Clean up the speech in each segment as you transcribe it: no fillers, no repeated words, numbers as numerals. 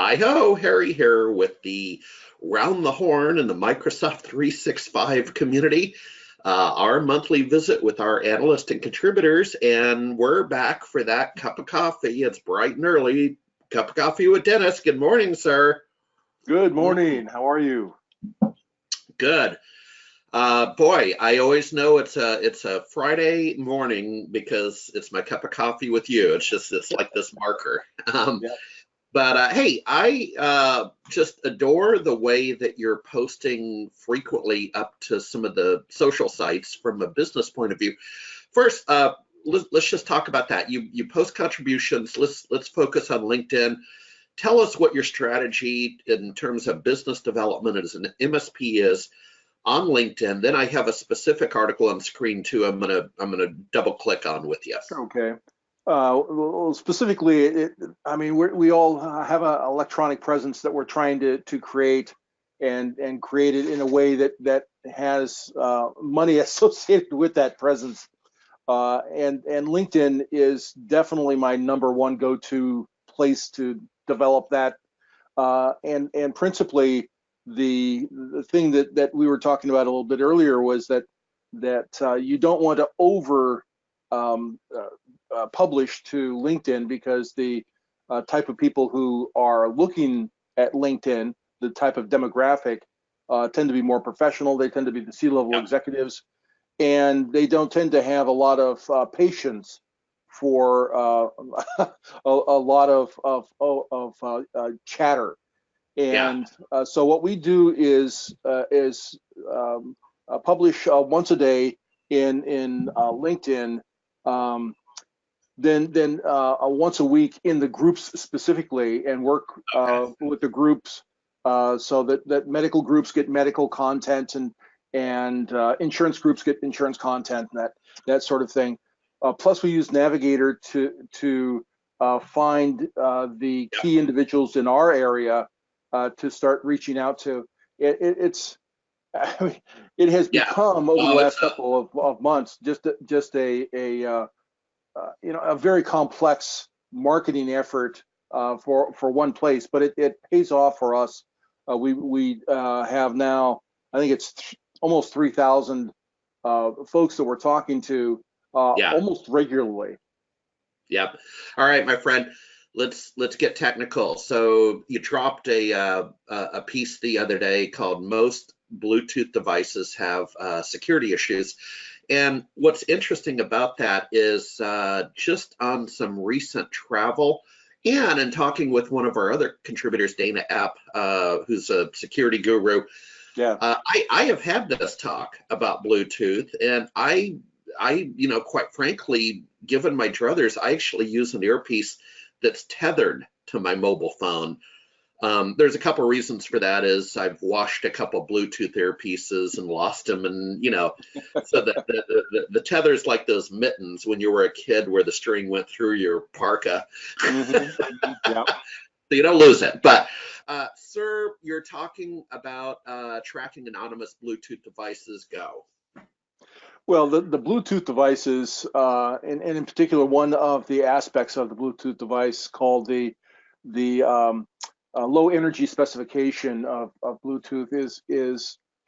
Hi ho, Harry here with the Round the Horn and the Microsoft 365 community. Our monthly visit with our analysts and contributors, and we're back for that cup of coffee. It's bright and early. Cup of coffee with Dennis. Good morning, sir. Good morning. How are you? Good. Boy, I always know it's a Friday morning because it's my cup of coffee with you. It's like this marker. Yeah. But hey, I just adore the way that you're posting frequently up to some of the social sites from a business point of view. First, let's just talk about that. You post contributions. Let's focus on LinkedIn. Tell us what your strategy in terms of business development as an MSP is on LinkedIn. Then I have a specific article on screen too. I'm gonna double click on with you. Okay. Well, specifically, we all have an electronic presence that we're trying to create and create it in a way that has money associated with that presence. And LinkedIn is definitely my number one go-to place to develop that. And principally, the thing that we were talking about a little bit earlier was that you don't want to over publish to LinkedIn, because the type of people who are looking at LinkedIn, the type of demographic, tend to be more professional. They tend to be the C-level executives, and they don't tend to have a lot of patience for a lot of chatter. And so what we do is publish once a day in LinkedIn. Then once a week in the groups specifically, and work with the groups so that medical groups get medical content, and insurance groups get insurance content, and that sort of thing. Plus, we use Navigator to find the key individuals in our area to start reaching out to. It has become over the last couple of months just a very complex marketing effort for one place, but it pays off for us. We have now, I think it's almost 3,000 folks that we're talking to almost regularly. Yep. All right, my friend. Let's get technical. So you dropped a piece the other day called "Most Bluetooth Devices Have Security Issues." And what's interesting about that is just on some recent travel and in talking with one of our other contributors, Dana Epp, who's a security guru. I have had this talk about Bluetooth, and I quite frankly, given my druthers, I actually use an earpiece that's tethered to my mobile phone. There's a couple reasons for that. Is I've washed a couple Bluetooth earpieces and lost them, and so the tether's like those mittens when you were a kid where the string went through your parka. So you don't lose it. But sir, you're talking about tracking anonymous Bluetooth devices. Go. Well, the Bluetooth devices, and in particular, one of the aspects of the Bluetooth device called the low energy specification of Bluetooth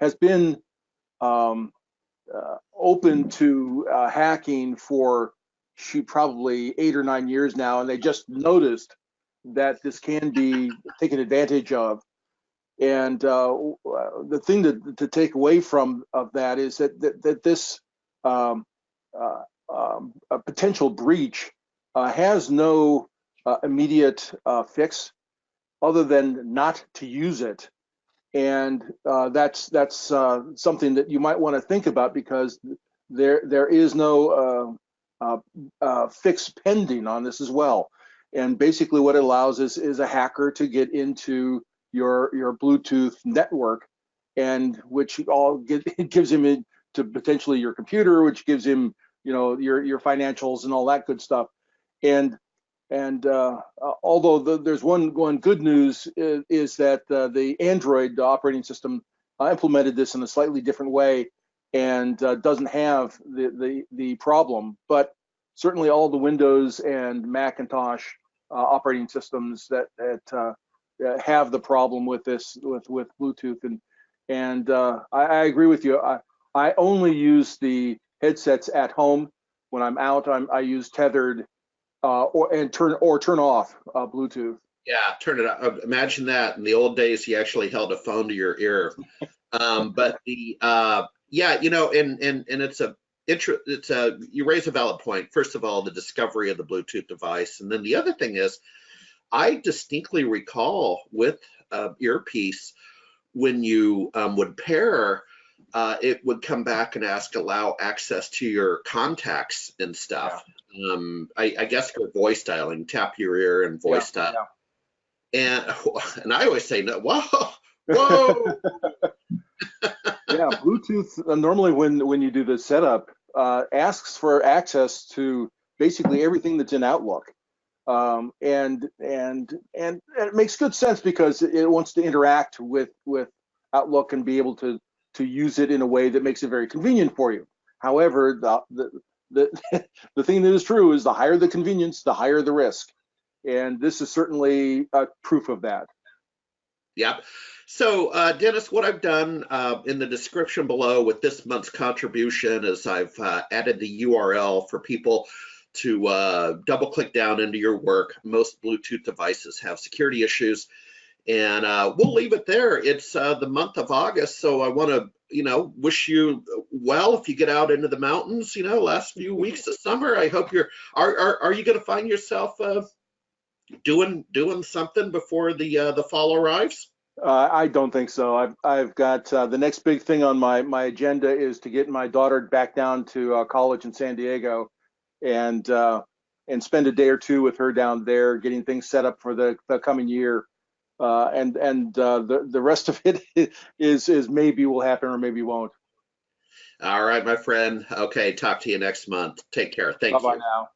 has been open to hacking for probably 8 or 9 years now, and they just noticed that this can be taken advantage of. And the thing to take away from that is that this a potential breach has no immediate fix other than not to use it. And that's something that you might want to think about, because there is no fix pending on this as well. And basically what it allows is a hacker to get into your Bluetooth network, and which it gives him to potentially your computer, which gives him your financials and all that good stuff. And although there's one good news is that the Android operating system implemented this in a slightly different way, and doesn't have the problem. But certainly all the Windows and Macintosh operating systems that have the problem with this with Bluetooth, and I agree with you. I only use the headsets at home. When I'm out, I use tethered or turn off Bluetooth. Yeah, turn it up. Imagine that. In the old days, you actually held a phone to your ear. But the yeah, and you raise a valid point. First of all, the discovery of the Bluetooth device, and then the other thing is, I distinctly recall with earpiece when you would pair, it would come back and allow access to your contacts and stuff. Yeah. I guess for voice dialing, tap your ear and voice dial. Yeah. And I always say, no, whoa. Yeah, Bluetooth normally when you do the setup asks for access to basically everything that's in Outlook, and it makes good sense because it wants to interact with Outlook and be able to use it in a way that makes it very convenient for you. However, the the thing that is true is the higher the convenience, the higher the risk, and this is certainly proof of that. Yep. So, Dennis, what I've done in the description below with this month's contribution is I've added the URL for people to double click down into your work. Most Bluetooth devices have security issues, and we'll leave it there. It's the month of August, so I want to, wish you well if you get out into the mountains. Last few weeks of summer. I hope are you going to find yourself doing something before the fall arrives? I don't think so. I've got the next big thing on my agenda is to get my daughter back down to college in San Diego, and spend a day or two with her down there, getting things set up for the coming year. And the rest of it is maybe will happen or maybe won't. All right, my friend. Okay, talk to you next month. Take care. Thank you. Bye-bye now.